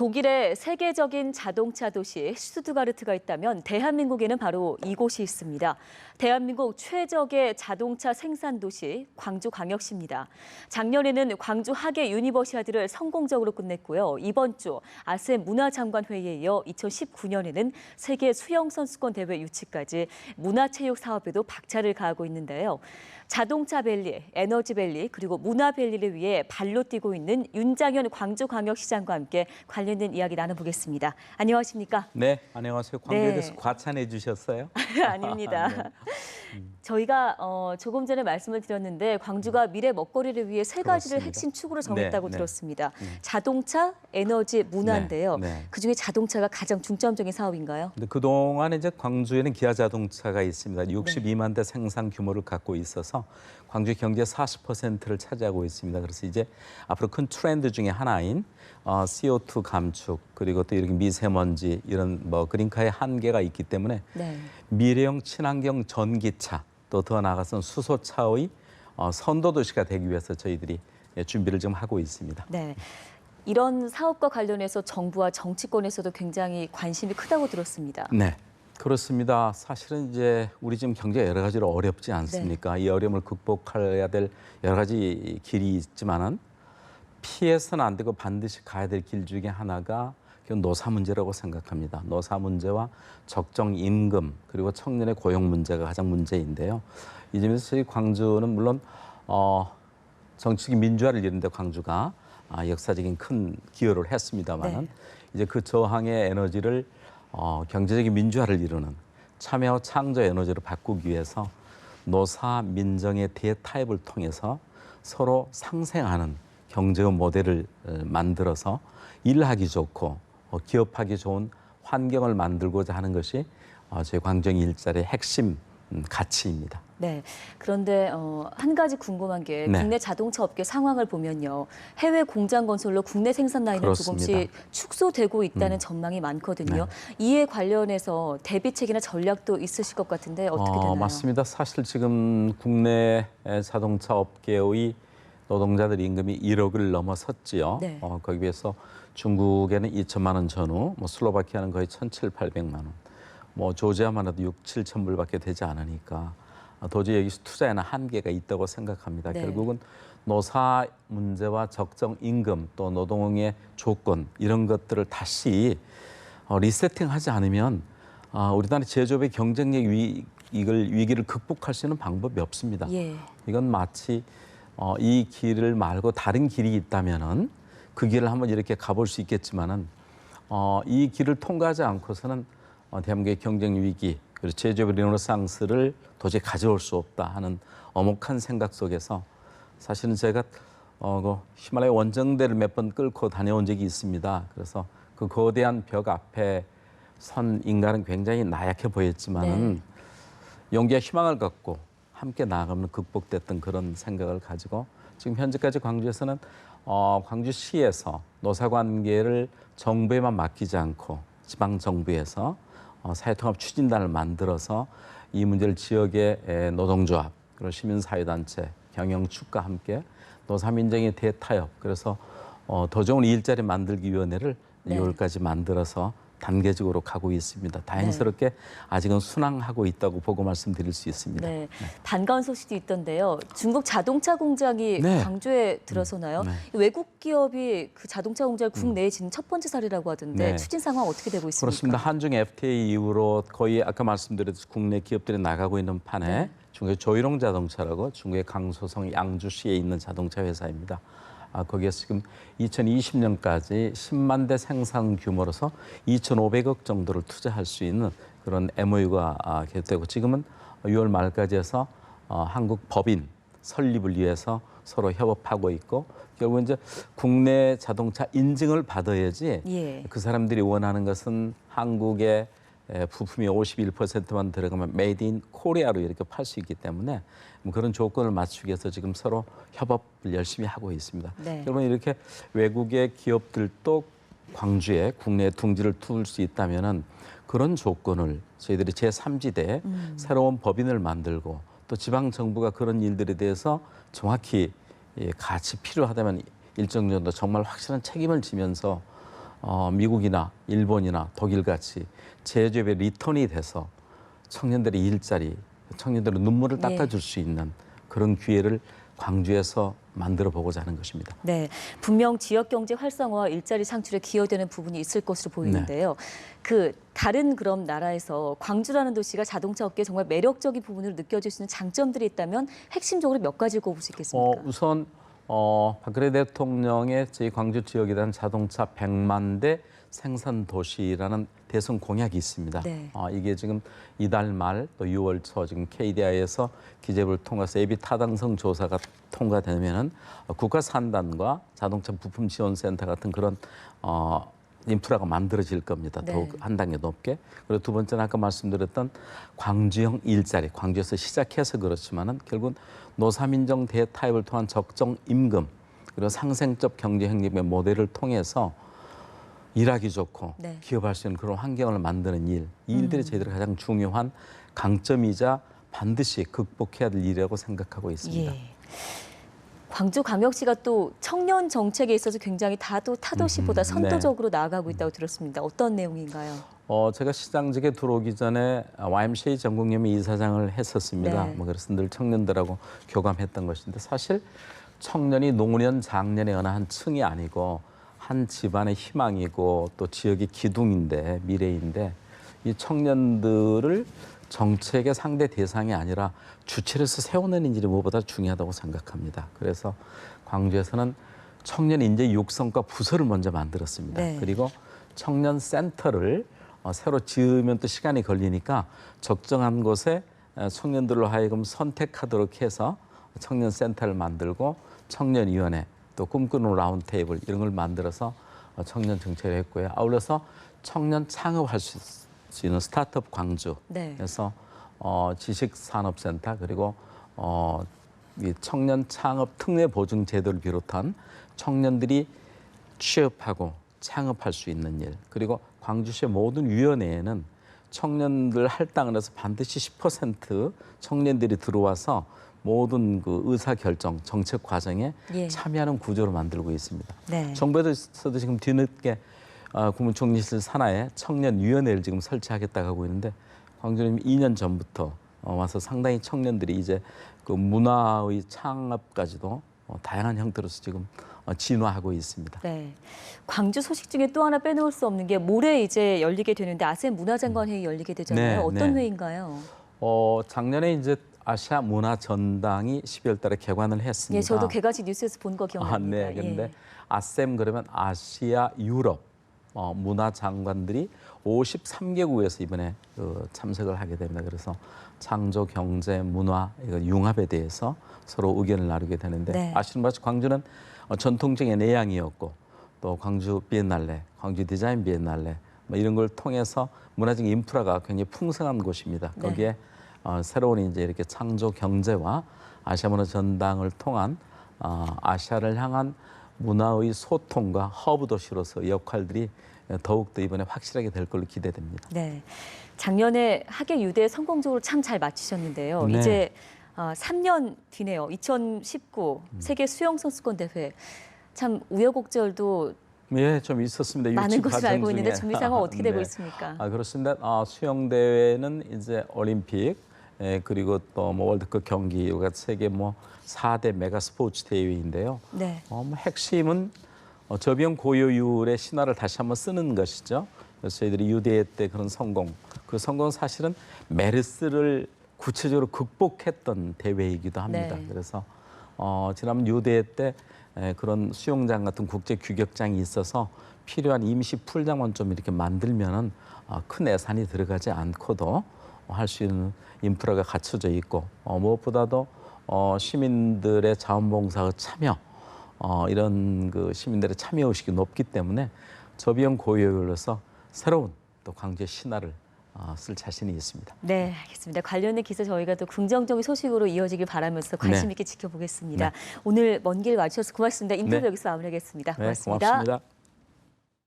독일의 세계적인 자동차 도시 슈투트가르트가 있다면 대한민국에는 바로 이곳이 있습니다. 대한민국 최적의 자동차 생산 도시 광주광역시입니다. 작년에는 광주 하계 유니버시아드를 성공적으로 끝냈고요. 이번 주 아세안 문화장관회의에 이어 2019년에는 세계 수영선수권 대회 유치까지 문화체육 사업에도 박차를 가하고 있는데요. 자동차밸리, 에너지밸리, 그리고 문화밸리를 위해 발로 뛰고 있는 윤장현 광주광역시장과 함께 관련된 이야기 나눠보겠습니다. 안녕하십니까? 네, 안녕하세요. 광주에 대해서 과찬해 주셨어요? 아닙니다. 네. 저희가 조금 전에 말씀을 드렸는데 광주가 미래 먹거리를 위해 세 가지를 그렇습니다. 핵심 축으로 정했다고 네, 네. 들었습니다. 자동차, 에너지, 문화인데요. 네, 네. 그중에 자동차가 가장 중점적인 사업인가요? 근데 그동안 이제 광주에는 기아 자동차가 있습니다. 62만 대 생산 규모를 갖고 있어서 광주 경제 40%를 차지하고 있습니다. 그래서 이제 앞으로 큰 트렌드 중에 하나인 CO2 감축 그리고 또 이렇게 미세먼지 이런 그린카의 한계가 있기 때문에 네. 미래형 친환경 전기차 또 더 나아가서는 수소차의 선도 도시가 되기 위해서 저희들이 준비를 좀 하고 있습니다. 네. 이런 사업과 관련해서 정부와 정치권에서도 굉장히 관심이 크다고 들었습니다. 네, 그렇습니다. 사실은 이제 우리 지금 경제가 여러 가지로 어렵지 않습니까? 이 어려움을 극복해야 될 여러 가지 길이 있지만은 피해서는 안 되고 반드시 가야 될 길 중에 하나가 노사 문제라고 생각합니다. 노사 문제와 적정 임금 그리고 청년의 고용 문제가 가장 문제인데요. 이 점에서 저희 광주는 물론 정치적인 민주화를 이루는 데 광주가 역사적인 큰 기여를 했습니다만은 네. 이제 그 저항의 에너지를 경제적인 민주화를 이루는 참여와 창조 에너지로 바꾸기 위해서 노사 민정의 대타협을 통해서 서로 상생하는 경제의 모델을 만들어서 일하기 좋고 기업하기 좋은 환경을 만들고자 하는 것이 저희 광정 일자리의 핵심 가치입니다. 네. 그런데 한 가지 궁금한 게 네. 국내 자동차 업계 상황을 보면요. 해외 공장 건설로 국내 생산 라인은 그렇습니다. 조금씩 축소되고 있다는 전망이 많거든요. 이에 관련해서 대비책이나 전략도 있으실 것 같은데 어떻게 되나요? 맞습니다. 사실 지금 국내 자동차 업계의 노동자들 임금이 1억을 넘어섰지요. 네. 거기 비해서 중국에는 2천만 원 전후, 슬로바키아는 거의 1,700~1,800만 원, 조지아만 해도 6~7천 불밖에 되지 않으니까 도저히 여기서 투자에는 한계가 있다고 생각합니다. 네. 결국은 노사 문제와 적정 임금 또 노동의 조건 이런 것들을 다시 리세팅하지 않으면 우리나라 제조업의 경쟁력 위기를 극복할 수 있는 방법이 없습니다. 예. 이건 마치 이 길을 말고 다른 길이 있다면은 그 길을 한번 이렇게 가볼 수 있겠지만은 이 길을 통과하지 않고서는 대한민국의 경쟁 위기 그리고 제조업의 르네상스를 도저히 가져올 수 없다 하는 엄혹한 생각 속에서 사실은 제가 그 히말라야 원정대를 몇 번 끌고 다녀온 적이 있습니다. 그래서 그 거대한 벽 앞에 선 인간은 굉장히 나약해 보였지만은 네. 용기와 희망을 갖고 함께 나아가면 극복됐던 그런 생각을 가지고 지금 현재까지 광주에서는 광주시에서 노사관계를 정부에만 맡기지 않고 지방정부에서 사회통합 추진단을 만들어서 이 문제를 지역의 노동조합 그리고 시민사회단체 경영축과 함께 노사민정의 대타협 그래서 더 좋은 일자리 만들기 위원회를 네. 2월까지 만들어서 단계적으로 가고 있습니다. 다행스럽게 아직은 순항하고 있다고 보고 말씀드릴 수 있습니다. 네. 반가운 소식도 있던데요. 중국 자동차 공장이 네. 광주에 들어서나요? 외국 기업이 그 자동차 공장을 국내에 짓는 첫 번째 사례라고 하던데 네. 추진 상황 어떻게 되고 있습니까? 그렇습니다. 한중 FTA 이후로 거의 아까 말씀드렸듯이 국내 기업들이 나가고 있는 판에 네. 중국의 조일홍 자동차라고 중국의 강소성 양주시에 있는 자동차 회사입니다. 거기에서 지금 2020년까지 10만 대 생산 규모로서 2,500억 정도를 투자할 수 있는 그런 MOU가 계획되고 지금은 6월 말까지 해서 한국 법인 설립을 위해서 서로 협업하고 있고 결국 이제 국내 자동차 인증을 받아야지 예. 그 사람들이 원하는 것은 한국의 부품이 51%만 들어가면 메이드 인 코리아로 이렇게 팔 수 있기 때문에 그런 조건을 맞추기 위해서 지금 서로 협업을 열심히 하고 있습니다. 네. 여러분 이렇게 외국의 기업들도 광주에 국내에 둥지를 둘 수 있다면은 그런 조건을 저희들이 제3지대에 새로운 법인을 만들고 또 지방 정부가 그런 일들에 대해서 정확히 같이 필요하다면 일정 정도 정말 확실한 책임을 지면서 미국이나 일본이나 독일 같이 제조업에 리턴이 돼서 청년들의 일자리, 청년들의 눈물을 닦아줄 수 있는 그런 기회를 광주에서 만들어 보고자 하는 것입니다. 네, 분명 지역 경제 활성화와 일자리 창출에 기여되는 부분이 있을 것으로 보이는데요. 그 다른 그럼 나라에서 광주라는 도시가 자동차 업계에 정말 매력적인 부분으로 느껴질 수 있는 장점들이 있다면 핵심적으로 몇 가지를 꼽을 수 있겠습니까? 우선 박근혜 대통령의 저희 광주 지역에 대한 자동차 100만 대 생산 도시라는 대선 공약이 있습니다. 네. 이게 지금 이달 말 또 6월 초 지금 KDI에서 기재부를 통해서 예비 타당성 조사가 통과되면은 국가 산단과 자동차 부품 지원센터 같은 그런 인프라가 만들어질 겁니다. 네. 더욱 한 단계 높게. 그리고 두 번째는 아까 말씀드렸던 광주형 일자리, 광주에서 시작해서 그렇지만은 결국 노사민정 대타협을 통한 적정 임금 그리고 상생적 경제 행립의 모델을 통해서 일하기 좋고 네. 기업할 수 있는 그런 환경을 만드는 일, 이 일들이 저희들이 가장 중요한 강점이자 반드시 극복해야 될 일이라고 생각하고 있습니다. 예. 광주광역시가 또 청년 정책에 있어서 굉장히 타도시보다 선도적으로 나아가고 있다고 들었습니다. 어떤 내용인가요? 제가 시장직에 들어오기 전에 YMCA 전국연맹 이사장을 했었습니다. 네. 그래서 늘 청년들하고 교감했던 것인데 사실 청년이 노년, 장년의 어느 한 층이 아니고 한 집안의 희망이고 또 지역의 기둥인데 미래인데 이 청년들을 정책의 상대 대상이 아니라 주체로서 세워내는 일이 무엇보다 중요하다고 생각합니다. 그래서 광주에서는 청년 인재 육성과 부서를 먼저 만들었습니다. 네. 그리고 청년 센터를 새로 지으면 또 시간이 걸리니까 적정한 곳에 청년들로 하여금 선택하도록 해서 청년 센터를 만들고 청년위원회 또 꿈꾸는 라운드 테이블 이런 걸 만들어서 청년 정책을 했고요. 아울러서 청년 창업할 수 있는 스타트업 광주. 네. 그래서 지식산업센터 그리고 이 청년 창업 특례 보증 제도를 비롯한 청년들이 취업하고 창업할 수 있는 일 그리고 광주시의 모든 위원회에는 청년들 할당을 해서 반드시 10% 청년들이 들어와서 모든 그 의사 결정 정책 과정에 참여하는 구조를 만들고 있습니다. 네. 정부에서도 지금 뒤늦게 국무총리실 산하에 청년위원회를 지금 설치하겠다고 하고 있는데 광주는 2년 전부터 와서 상당히 청년들이 이제 그 문화의 창업까지도 다양한 형태로서 지금 진화하고 있습니다. 네. 광주 소식 중에 또 하나 빼놓을 수 없는 게 모레 이제 열리게 되는데 아세안 문화장관 회의 열리게 되잖아요. 네, 어떤 네. 회의인가요? 작년에 이제 아시아 문화 전당이 12월 달에 개관을 했습니다. 예, 저도 개관식 뉴스에서 본 거 기억납니다. 네. 그런데 예. 아셈 그러면 아시아 유럽 문화 장관들이 53개국에서 이번에 참석을 하게 됩니다. 그래서 창조, 경제, 문화 이거 융합에 대해서 서로 의견을 나누게 되는데 네. 아시는 바처럼 광주는 전통적인 내향이었고 또 광주 비엔날레, 광주 디자인 비엔날레 뭐 이런 걸 통해서 문화적 인프라가 굉장히 풍성한 곳입니다. 네. 거기에 새로운 이제 이렇게 창조 경제와 아시아 문화 전당을 통한 아시아를 향한 문화의 소통과 허브 도시로서 역할들이 더욱더 이번에 확실하게 될 걸로 기대됩니다. 네. 작년에 하계 유대 성공적으로 참 잘 마치셨는데요. 네. 이제 3년 뒤네요. 2019 세계 수영 선수권 대회. 참 우여곡절도 예, 좀 있었습니다. 많은 유치 것을 과정 알고 있는데 중에. 준비 상황 어떻게 되고 네. 있습니까? 그렇습니다. 수영 대회는 이제 올림픽 그리고 또 뭐 월드컵 경기가 세계 뭐 4대 메가 스포츠 대회인데요. 네. 핵심은 저비용 고효율의 신화를 다시 한번 쓰는 것이죠. 그래서 저희들이 유대회 때 그런 성공, 그 성공은 사실은 메르스를 구체적으로 극복했던 대회이기도 합니다. 네. 그래서 지난번 유대회 때 그런 수영장 같은 국제 규격장이 있어서 필요한 임시 풀장만 좀 이렇게 만들면은 큰 예산이 들어가지 않고도 할 수 있는 인프라가 갖춰져 있고 무엇보다도 시민들의 자원봉사의 참여 이런 그 시민들의 참여 의식이 높기 때문에 저비용 고효율로서 새로운 또 광주의 신화를 쓸 자신이 있습니다. 네, 알겠습니다. 관련된 기사 저희가 또 긍정적인 소식으로 이어지길 바라면서 관심 네. 있게 지켜보겠습니다. 네. 오늘 먼 길 와주셔서 고맙습니다. 인터뷰 네. 여기서 마무리하겠습니다. 네, 고맙습니다. 고맙습니다.